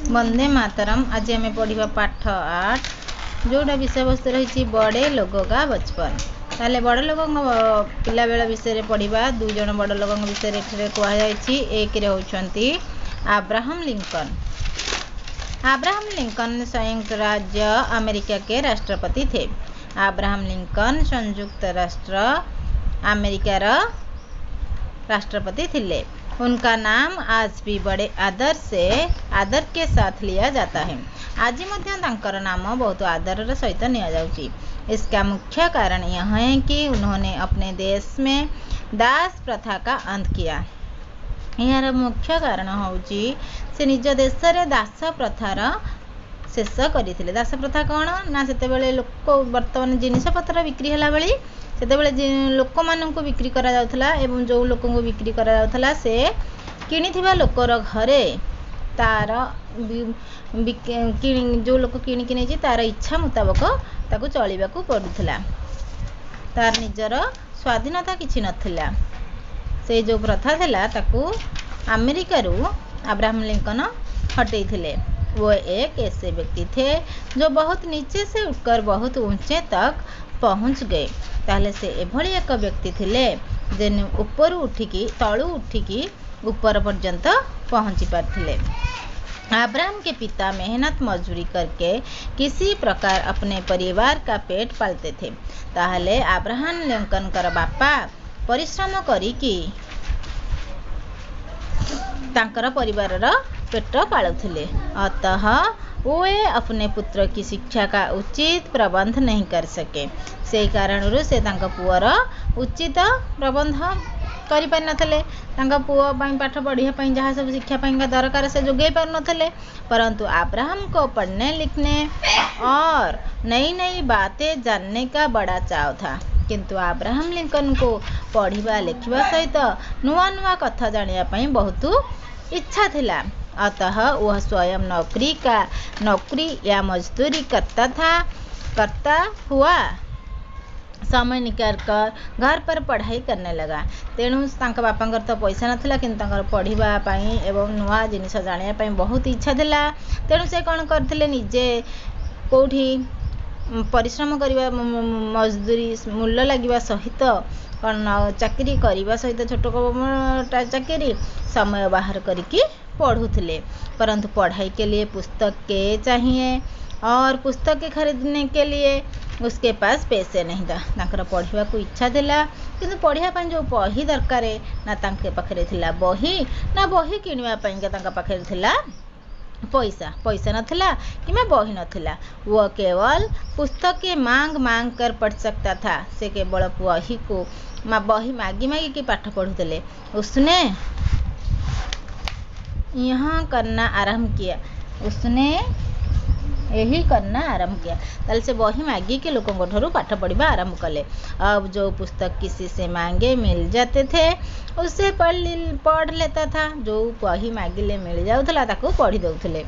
वंदे मातरम। आज आम पढ़ा पाठ 8 जोटा विषय वस्तु रही बड़े लोगों का बचपन। ताले बड़ लोग पिला बेला विषय पढ़ा। दुई जन बड़ लोग विषय कहुई। एक होती अब्राहम लिंकन। अब्राहम लिंकन संयुक्त राज्य अमेरिका के राष्ट्रपति थे। अब्राहम लिंकन संयुक्त राष्ट्र अमेरिका राष्ट्रपति थे। उनका नाम आज भी बड़े आदर के साथ लिया जाता है। आज तांकर नाम बहुत आदर सहित लिया जाउची। इसका मुख्य कारण यह है कि उन्होंने अपने देश में दास प्रथा का अंत किया। यार मुख्य कारण होची से निज देश में दास प्रथार शेष करते। दास प्रथा कौन ना से लोक बर्तमान जिनिस पत्र बिक्री है बेली से लोक मानू बिक्री करा जाउथला एवं जो लोक को बिक्री करा जाउथला से किनिथिबा लोकर घरे तार जो लोक किणिकी नहीं तार इच्छा मुताबक ताकू चलिबाकू पड़ुथला। तार निजर स्वाधीनता किछि नथिला। से जो प्रथा थिला ताकू अमेरिका रू अब्राहम लिंकन हटेइथिले। वो एक ऐसे व्यक्ति थे जो बहुत नीचे से उठकर बहुत ऊंचे तक पहुंच गए। ताहले से एभली एक व्यक्ति थिले जेने ऊपर उठिकी तळु उठिकी ऊपर पर्यंत पहुंची पारथिले। अब्राहम के पिता मेहनत मजदूरी करके किसी प्रकार अपने परिवार का पेट पालते थे। ताहले अब्राहम लिंकन कर बापा परिश्रम करिकी तांकर परिवार पेट पालुथिले। अतः वे अपने पुत्र की शिक्षा का उचित प्रबंध नहीं कर सके। से कारण से पुअर उचित प्रबंध करि पार नथले। पुओ पाठ पढ़िया जहाँ सब शिक्षा दरकार से जोगे पार नथले। परंतु अब्राहम को पढ़ने लिखने और नई नई बातें जानने का बड़ा चाव था। किंतु अब्राहम लिंकन को पढ़िबा लिखिबा सहित नुआ नुआ कथा जानिया बहुत इच्छा थिला। अतः वह स्वयं नौकरी या मजदूरी करता हुआ समय निकाल कर घर पर पढ़ाई करने लगा। तेणु बापा तो पैसा नथिला किंतु पढ़िबा एवं नुआ जिनिस जानिया बहुत इच्छा थिला। तेणु से कौन करथिले निजे कोठी परिश्रम करिबा मजदूरी मूल्य लगिबा सहित कौन चाकरी करने सहित छोट चाकरी समय बाहर करके पढ़ुथिले। परंतु पढ़ाई के लिए पुस्तक के चाहिए और पुस्तक के खरीदने के लिए उसके पास पैसे नहीं था। तांकर पढ़िबा को इच्छा थिला किंतु पढ़िया जो बही दरकार ना तांके पाखरे थिला बही ना बही किनिबा पइका तांका पाखरे थिला पैसा नथिला कि मैं बही नथिला। वो केवल पुस्तक के मांग कर पढ़ सकता था। से केवल बही मागी के पाठ पढ़ुଥିଲେ। उसने यही करना आरंभ किया। ताल से बही मागी के लोगों ठारू पाठ पढ़ा आरंभ कले। अब जो पुस्तक किसी से मांगे मिल जाते थे उससे पढ़ लेता था। जो बही मागिले मिल जाउथला ताको पढ़ी दउथले।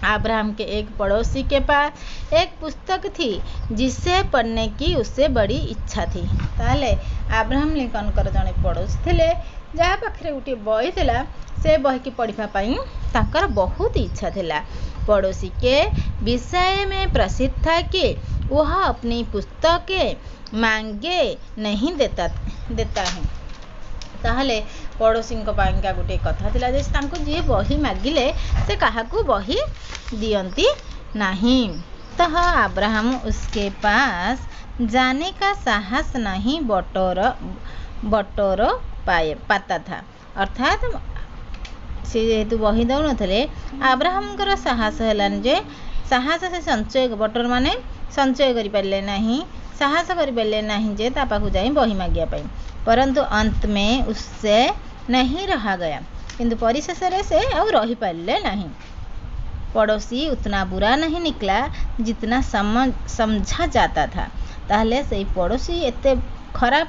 अब्राहम के एक पड़ोसी के पास एक पुस्तक थी जिसे पढ़ने की उससे बड़ी इच्छा थी। ताले अब्राहम लिंकन कर जने पड़ोसी थिले जहाँ पाखरे गोटे बही थिला। से बही की पढ़िबा पई ताकर बहुत इच्छा थिला। पड़ोसी के विषय में प्रसिद्ध था कि वह अपनी पुस्तक मांगे नहीं देता है। ताहले पड़ोसी का गोटे कथा थिला जे तांको जे बही मागिले से काहाकू बही दियंती नहीं। तह अब्राहम उसके पास जाने का साहस नहीं बटोर पाता था। अर्थात से जेहेतु बही दौ नथिले अब्राहम कर साहस हेलान जे साहस से संचय बटर माने संचय करि पारले नहीं। साहस करि पारले नहीं जे ता पाखु जाई बही मागिया पई। परंतु अंत में उससे नहीं रहा गया। किंतु परिशेष से और रही पारले नहीं। पड़ोसी उतना बुरा नहीं निकला जितना समझा जाता था। ताहले से पड़ोसी एते खराब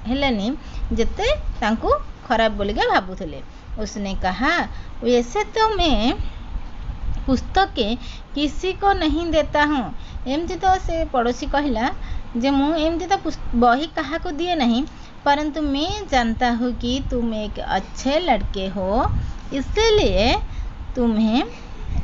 हेलेनी जेते तांको खराब बोलिके भाबुथले। उसने कहा वैसे तो मैं पुस्तकें किसी को नहीं देता हूँ। एमती तो से पड़ोसी कहला जे मु एमती तो बही कहा को दिए नहीं। परंतु मैं जानता हूँ कि तुम एक अच्छे लड़के हो इसलिए तुम्हें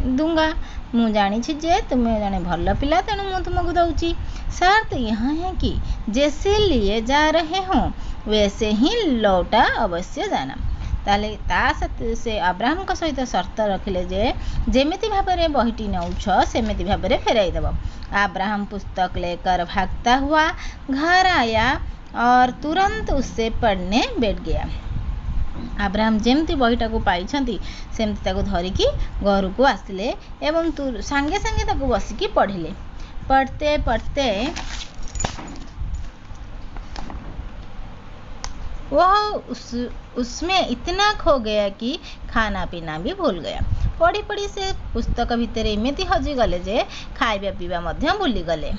दूंगा। मु जानी जे तुम्हें जने भल पिला तेणु मु तुमको दूची। शर्त यह है कि जैसे लिए जा रहे हो वैसे ही लौटा अवश्य जाना। ताले से अब्राहम का सहित शर्त रखिले जे जेमिति भाबरे बहीटी नौछ सेमिति भाबरे फेराई देव। अब्राहम पुस्तक लेकर भागता हुआ घर आया और तुरंत उससे पढ़ने बैठ गया। अब्राहम जेमती बहीटा को पाई सेमती ताको धरिकी घर को आसिले एवं सांगे सांगे ताको बसिकी पढ़िले। पढ़ते पढ़ते वह उसमें इतना खो गया कि खाना पीना भी भूल गया। पढ़ी पढ़ी से पुस्तक भितर एमती हजि गले जे खाइबा पीवा मध्य भूली गले।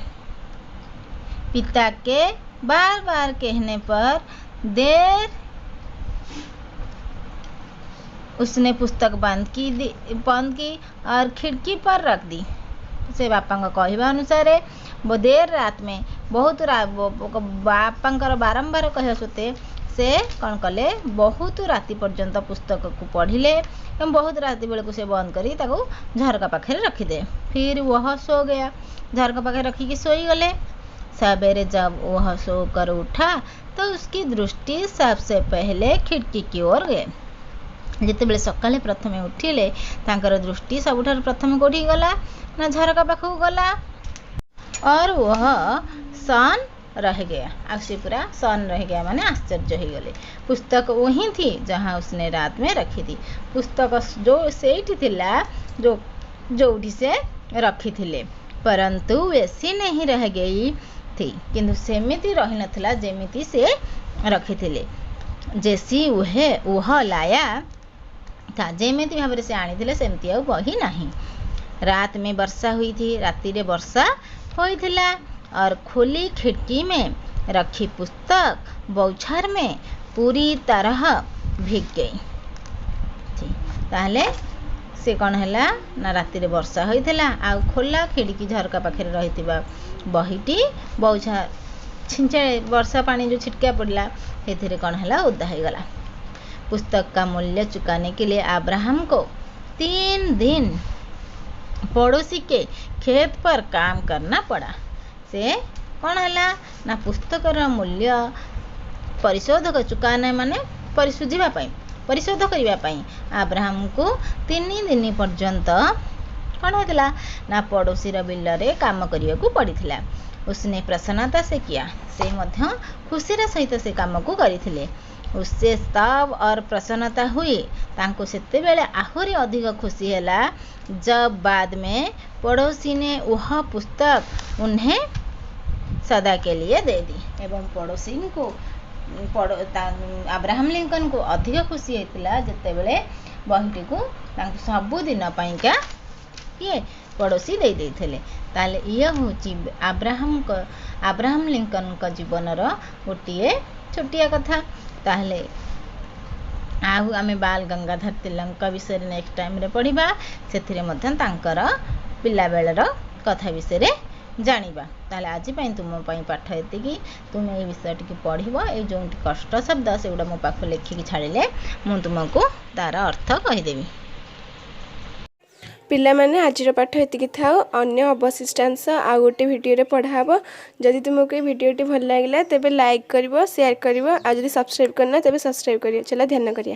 पिता के बार बार कहने पर देर उसने पुस्तक बंद की और खिड़की पर रख दी। से बापा कहवा अनुसार वो देर रात में बहुत बापा बारंबार कह सत्वे से कौन कले बहुत राति पर्यंत पुस्तक को पढ़िले एवं बहुत राति बेलू से बंद करी ताको झरका पाखे रखिदे। फिर वह सो गया। झरका पाखे रखिकी सोई गले। सवेरे जब वह सोकर उठा तो उसकी दृष्टि सबसे पहले खिड़की की ओर गए। जितेबले सकाले प्रथमे उठिले तांकर दृष्टि सबुठार प्रथमे कोठी गला ना झरका पाखु गला और वह सन रह गया। आसी पूरा सन रह गया माने आश्चर्य हो गले। पुस्तक वहीं थी जहां उसने रात में रखी थी। पुस्तक जो सेठी थिला जोठी से रखी थिले परंतु वैसी नहीं रह गई थी किंतु सेमिति रही नथिला जेमिति से रखी थिले। जैसी वह लाया था जेमिति भाव से आनी थिले सेमती आ बही नहीं। रात में वर्षा हुई थी। राति रे वर्षा होई थिला और खुली खिड़की में रखी पुस्तक बौछार में पूरी तरह भीग गई थी। ताहले से कौन हैला ना राति रे वर्षा होई थिला आ खोला खिड़की झरका पाखे रहितिबा बहीटी बौछार छिंचे वर्षा पानी जो छिटका पड़ला एथिरे कौन हैला ओदा हो गला। पुस्तक का मूल्य चुकाने के लिए अब्राहम को 3 दिन पड़ोसी के खेत पर काम करना पड़ा। से कौन है ना पुस्तकर मूल्य परिशोध चुकाने माने परिशोध करने अब्राहम को 3 दिन पर्यंत कौन होता ना पड़ोसी बिल रे काम करने को पड़ता। उसने प्रसन्नता से किया। से मध्य खुशीर सहित से काम को करथिले। उससे तब और प्रसन्नता हुई तांको सेते बेले आहुरी अधिक खुशी हैला जब बाद में पड़ोसी ने वह पुस्तक उन्हें सदा के लिए दे दी एवं पड़ोसी को अब्राहम लिंकन को अधिक खुशी होता जिते बेले बहीटी को सबु दिन पाइका किए पड़ोसी दे देथिले। ताले ये होची अब्राहम लिंकन का जीवनर गोटे छोटिया कथा। ताहले आउ आमे बाल गंगाधर तिलक विषय नेक्स्ट टाइम रे पढ़िबा। सेथिरे मध्यन तांकर पिला बेलर कथा विषय जानिबा। ताहले आज पई तुम पई पाठ एतिकी। तुम ए विषय टिके पढ़िबो। ए जो कष्ट शब्द सेगुडा मो पाख लेखिकी छाड़िले मु तुमको तार अर्थ कहिदेबी। पिला माने आजिर पाठ एतिकी थाओ। अन्य अवशिष्टांश आ गोटे भिडियो पढ़ाब। जदि तुमको ये भिडियोटी भल लगे तेबे लाइक करिवो शेयर करिवो आ जदि सब्सक्राइब करना तेबे सब्सक्राइब करियो। चला ध्यान करिया।